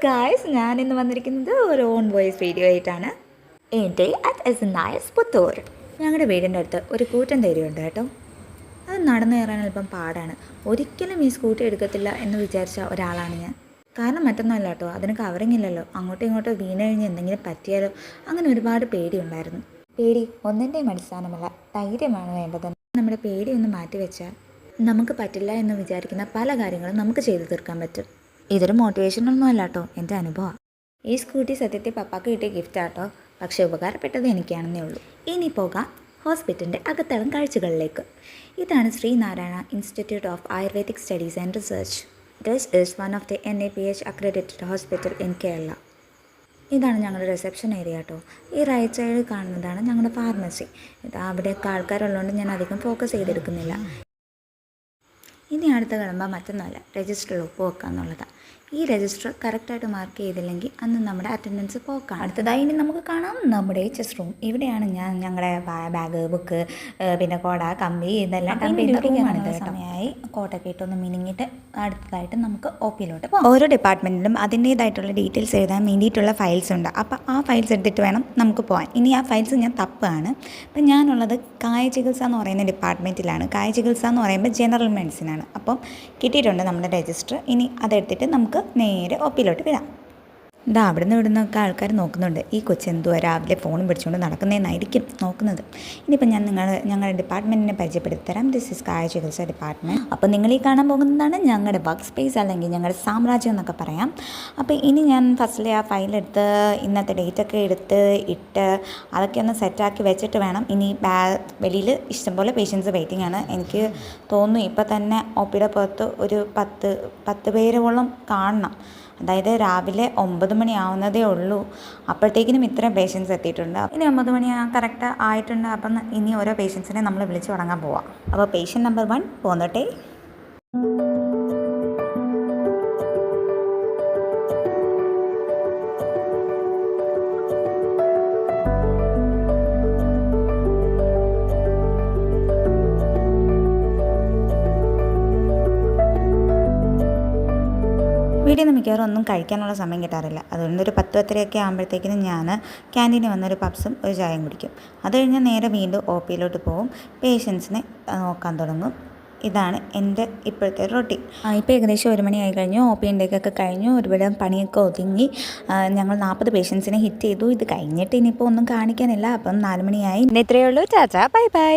Guys, ഞാൻ ഇന്ന് വന്നിരിക്കുന്നത് ഒരു ഓൺ വോയിസ് വീഡിയോ ആയിട്ടാണ്. എൻ്റെ അറ്റ് എസ് നയസ് പുത്തൂർ. ഞങ്ങളുടെ വീടിൻ്റെ അടുത്ത് ഒരു കൂറ്റൻ തേരിയുണ്ട് കേട്ടോ. അത് നടന്നു കയറാൻ അല്പം പാടാണ്. ഒരിക്കലും ഈ സ്കൂട്ടി എടുക്കത്തില്ല എന്ന് വിചാരിച്ച ഒരാളാണ് ഞാൻ. കാരണം മറ്റൊന്നുമല്ല കേട്ടോ, അതിന് കവറിങ് ഇല്ലല്ലോ. അങ്ങോട്ടും ഇങ്ങോട്ടും വീണഴിഞ്ഞ് എന്തെങ്കിലും പറ്റിയാലോ, അങ്ങനെ ഒരുപാട് പേടിയുണ്ടായിരുന്നു. പേടി ഒന്നിൻ്റെയും അടിസ്ഥാനമല്ല, ധൈര്യമാണ് വേണ്ടത്. നമ്മുടെ പേടി ഒന്ന് മാറ്റിവെച്ചാൽ നമുക്ക് പറ്റില്ല എന്ന് വിചാരിക്കുന്ന പല കാര്യങ്ങളും നമുക്ക് ചെയ്തു തീർക്കാൻ പറ്റും. ഇതൊരു മോട്ടിവേഷനൊന്നും അല്ല കേട്ടോ, എൻ്റെ അനുഭവമാണ്. ഈ സ്കൂട്ടി സത്യത്തിൽ പപ്പാക്ക് കിട്ടിയ ഗിഫ്റ്റാട്ടോ, പക്ഷേ ഉപകാരപ്പെട്ടത് എനിക്കാണെന്നേ ഉള്ളൂ. ഇനി പോകാം ഹോസ്പിറ്റലിൻ്റെ അകത്തളം കാഴ്ചകളിലേക്ക്. ഇതാണ് Sreenarayana institute of ayurvedic studies and research. This is one of the NABH accredited hospital in Kerala. ഇതാണ് ഞങ്ങളുടെ റിസപ്ഷൻ ഏരിയ കേട്ടോ. ഈ റൈറ്റ് സൈഡിൽ കാണുന്നതാണ് ഞങ്ങളുടെ ഫാർമസി. അവിടെയൊക്കെ ആൾക്കാരുള്ളതുകൊണ്ട് ഞാൻ അധികം ഫോക്കസ് ചെയ്തെടുക്കുന്നില്ല. ഇനി അടുത്ത കിടമ്പോൾ മറ്റൊന്നുമല്ല, രജിസ്റ്ററിൽ ഒപ്പ് വെക്കുക എന്നുള്ളതാണ്. ഈ രജിസ്റ്റർ കറക്റ്റായിട്ട് മാർക്ക് ചെയ്തില്ലെങ്കിൽ അന്ന് നമ്മുടെ അറ്റൻഡൻസ് പോക്കാം. അടുത്തതായി ഇനി നമുക്ക് കാണാം നമ്മുടെ ചെസ് റൂം. ഇവിടെയാണ് ഞങ്ങളുടെ ബാഗ്, ബുക്ക്, പിന്നെ കോട, കമ്പി ഇതെല്ലാം സമയമായി കോട്ടൊക്കെ ഇട്ടൊന്ന് മിനിങ്ങിയിട്ട് അടുത്തതായിട്ട് നമുക്ക് OP-ലോട്ട് പോകാം. ഓരോ ഡിപ്പാർട്ട്മെൻറ്റിലും അതിൻ്റേതായിട്ടുള്ള ഡീറ്റെയിൽസ് എഴുതാൻ വേണ്ടിയിട്ടുള്ള ഫയൽസ് ഉണ്ട്. അപ്പോൾ ആ ഫയൽസ് എടുത്തിട്ട് വേണം നമുക്ക് പോകാൻ. ഇനി ആ ഫയൽസ് ഞാൻ തപ്പാണ്. അപ്പം ഞാനുള്ളത് കായ ചികിത്സ എന്ന് പറയുന്ന ഡിപ്പാർട്ട്മെൻറ്റിലാണ്. കായ ചികിത്സ എന്ന് പറയുമ്പോൾ ജനറൽ മെഡിസിനാണ്. അപ്പം കിട്ടിയിട്ടുണ്ട് നമ്മുടെ രജിസ്റ്റർ. ഇനി അതെടുത്തിട്ട് നമുക്ക് നേരെ OP-ലോട്ട് വിടാം. ഇതാ അവിടുന്ന് ഇവിടുന്നൊക്കെ ആൾക്കാർ നോക്കുന്നുണ്ട്. ഈ കൊച്ചെന്തുവാ രാവിലെ ഫോണും പിടിച്ചുകൊണ്ട് നടക്കുന്നതെന്നായിരിക്കും നോക്കുന്നത്. ഇനിയിപ്പോൾ ഞാൻ ഞങ്ങളുടെ ഡിപ്പാർട്ട്മെൻറ്റിനെ പരിചയപ്പെടുത്തി തരാം. ദിസ് ഇസ് കായ ചികിത്സ ഡിപ്പാർട്ട്മെൻറ്റ്. അപ്പോൾ നിങ്ങൾ ഈ കാണാൻ പോകുന്നതാണ് ഞങ്ങളുടെ വർക്ക് സ്പേസ്, അല്ലെങ്കിൽ ഞങ്ങളുടെ സാമ്രാജ്യം എന്നൊക്കെ പറയാം. അപ്പോൾ ഇനി ഞാൻ ഫസ്റ്റിലെ ആ ഫയലെടുത്ത് ഇന്നത്തെ ഡേറ്റൊക്കെ എടുത്ത് ഇട്ട് അതൊക്കെ ഒന്ന് സെറ്റാക്കി വെച്ചിട്ട് വേണം. ഇനി വെളിയിൽ ഇഷ്ടംപോലെ പേഷ്യൻസ് വെയിറ്റിംഗ് ആണ്. എനിക്ക് തോന്നുന്നു ഇപ്പോൾ തന്നെ OP-യുടെ പുറത്ത് ഒരു 10 പേരോളം കാണണം. അതായത് രാവിലെ 9 മണി ആവുന്നതേ ഉള്ളൂ, അപ്പോഴത്തേക്കിനും ഇത്രയും പേഷ്യൻസ് എത്തിയിട്ടുണ്ട്. ഇനി 9 മണി കറക്റ്റ് ആയിട്ടുണ്ട്. അപ്പം ഇനി ഓരോ പേഷ്യൻസിനെ നമ്മൾ വിളിച്ച് തുടങ്ങാൻ പോവാം. അപ്പോൾ പേഷ്യൻ്റ് നമ്പർ 1 പോന്നോട്ടെ. വീട്ടിൽ നിന്ന് മിക്കവാറും ഒന്നും കഴിക്കാനുള്ള സമയം കിട്ടാറില്ല. അതുകൊണ്ട് ഒരു 10-10:30 ആകുമ്പോഴത്തേക്കിനും ഞാൻ ക്യാൻറ്റീനിൽ വന്നൊരു പപ്സും ഒരു ചായയും കുടിക്കും. അത് കഴിഞ്ഞ് നേരെ വീണ്ടും OP-ലോട്ട് പോകും, പേഷ്യൻസിനെ നോക്കാൻ തുടങ്ങും. ഇതാണ് എൻ്റെ ഇപ്പോഴത്തെ റൊട്ടീൻ. ഇപ്പോൾ ഏകദേശം 1 മണി ആയി കഴിഞ്ഞു. OP-ൻ്റെയൊക്കെ കഴിഞ്ഞു, ഒരുപാട് പണിയൊക്കെ ഒതുങ്ങി. ഞങ്ങൾ 40 പേഷ്യൻസിനെ ഹിറ്റ് ചെയ്തു. ഇത് കഴിഞ്ഞിട്ട് ഇനിയിപ്പോൾ ഒന്നും കാണിക്കാനില്ല. അപ്പം 4 മണിയായി. ഇത്രയേ ഉള്ളൂ. Tata, bye bye.